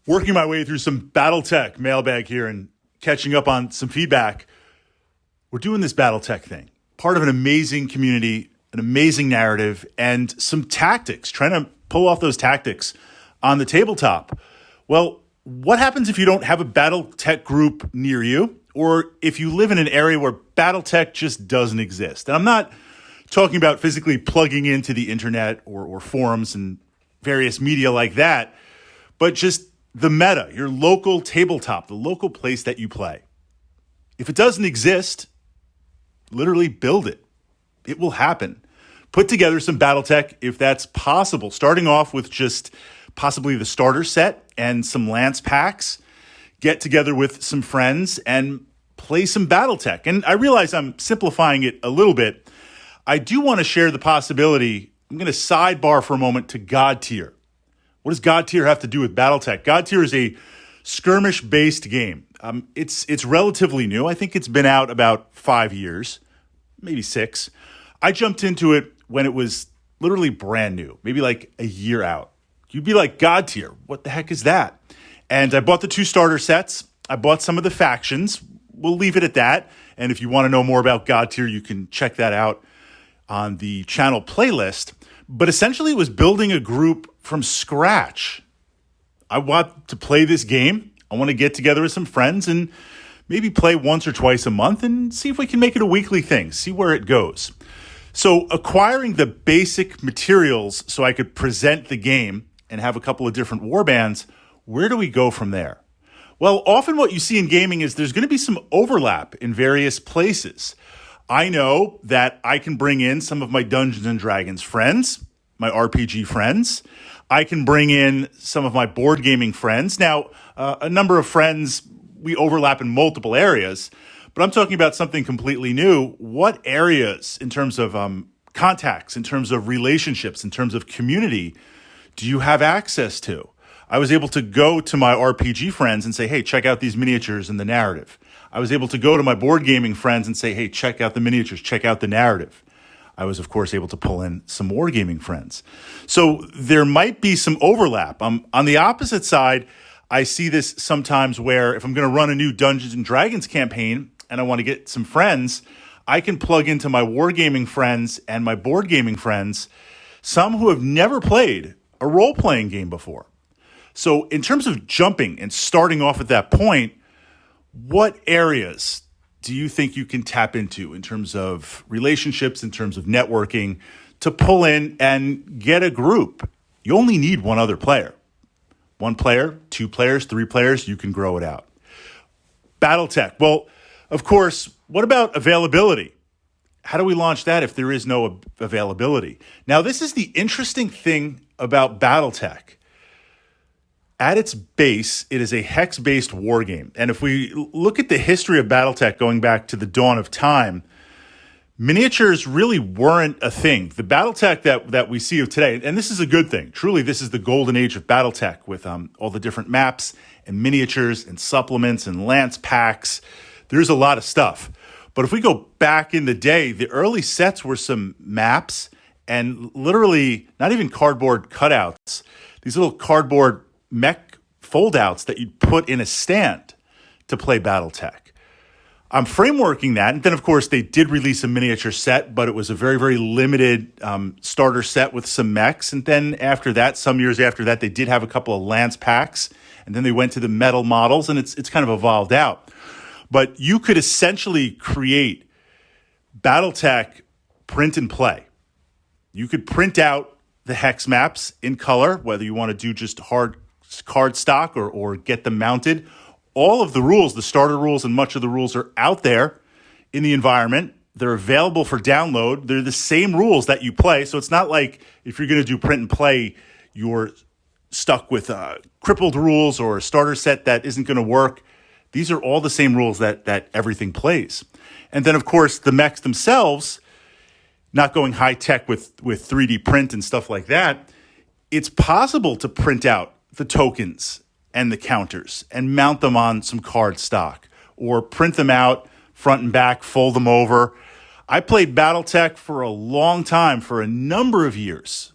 Working my way through some Battletech mailbag here and catching up on some feedback. We're doing this Battletech thing, part of an amazing community, an amazing narrative, and some tactics, trying to pull off those tactics on the tabletop. Well, what happens if you don't have a Battletech group near you, or if you live in an area where Battletech just doesn't exist? And I'm not talking about physically plugging into the internet or forums and various media like that, but just the meta, your local tabletop, the local place that you play. If it doesn't exist, literally build it. It will happen. Put together some Battletech if that's possible, starting off with just possibly the starter set and some Lance packs. Get together with some friends and play some Battletech. And I realize I'm simplifying it a little bit. I do want to share the possibility. I'm going to sidebar for a moment to God Tier. What does God Tier have to do with Battletech? God Tier is a skirmish-based game. It's relatively new. I think it's been out about 5 years, maybe 6. I jumped into it when it was literally brand new, maybe like a year out. You'd be like, God Tier, what the heck is that? And I bought the 2 starter sets. I bought some of the factions. We'll leave it at that. And if you want to know more about God Tier, you can check that out on the channel playlist. But essentially, it was building a group from scratch. I want to play this game. I want to get together with some friends and maybe play once or twice a month and see if we can make it a weekly thing, see where it goes. So acquiring the basic materials so I could present the game and have a couple of different warbands, where do we go from there? Well, often what you see in gaming is there's going to be some overlap in various places. I know that I can bring in some of my Dungeons & Dragons friends, my RPG friends. I can bring in some of my board gaming friends. Now, a number of friends, we overlap in multiple areas, but I'm talking about something completely new. What areas in terms of contacts, in terms of relationships, in terms of community, do you have access to? I was able to go to my RPG friends and say, hey, check out these miniatures and the narrative. I was able to go to my board gaming friends and say, hey, check out the miniatures, check out the narrative. I was, of course, able to pull in some wargaming friends. So there might be some overlap. On the opposite side, I see this sometimes where if I'm going to run a new Dungeons & Dragons campaign and I want to get some friends, I can plug into my wargaming friends and my board gaming friends, some who have never played a role-playing game before. So in terms of jumping and starting off at that point, what areas do you think you can tap into in terms of relationships, in terms of networking, to pull in and get a group? You only need one other player. 1 player, 2 players, 3 players, you can grow it out. Battletech. Well, of course, what about availability? How do we launch that if there is no availability? Now, this is the interesting thing about Battletech. At its base, it is a hex-based war game. And if we look at the history of Battletech going back to the dawn of time, miniatures really weren't a thing. The Battletech that we see of today, and this is a good thing. Truly, this is the golden age of Battletech with all the different maps and miniatures and supplements and Lance packs. There's a lot of stuff. But if we go back in the day, the early sets were some maps and literally not even cardboard cutouts. These little cardboard mech foldouts that you'd put in a stand to play Battletech. I'm frameworking that. And then, of course, they did release a miniature set, but it was a very, very limited starter set with some mechs. And then after that, some years after that, they did have a couple of Lance packs. And then they went to the metal models, and it's kind of evolved out. But you could essentially create Battletech print and play. You could print out the hex maps in color, whether you want to do just hard card stock or get them mounted. All of the rules, the starter rules and much of the rules are out there in the environment. They're available for download. They're the same rules that you play. So it's not like if you're going to do print and play, you're stuck with crippled rules or a starter set that isn't going to work. These are all the same rules that everything plays. And then, of course, the mechs themselves, not going high tech with 3D print and stuff like that, it's possible to print out the tokens and the counters and mount them on some card stock or print them out front and back, fold them over. I played Battletech for a long time, for a number of years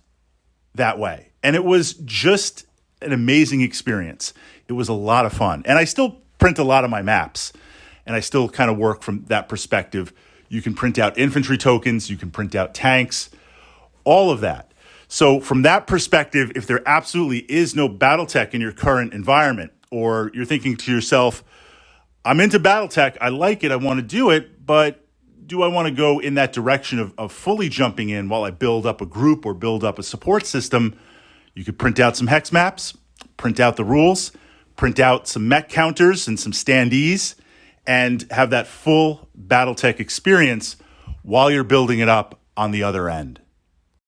that way. And it was just an amazing experience. It was a lot of fun. And I still print a lot of my maps, and I still kind of work from that perspective. You can print out infantry tokens, you can print out tanks, all of that. So from that perspective, if there absolutely is no Battletech in your current environment, or you're thinking to yourself, I'm into Battletech, I like it, I want to do it, but do I want to go in that direction of fully jumping in while I build up a group or build up a support system? You could print out some hex maps, print out the rules, print out some mech counters and some standees, and have that full Battletech experience while you're building it up on the other end.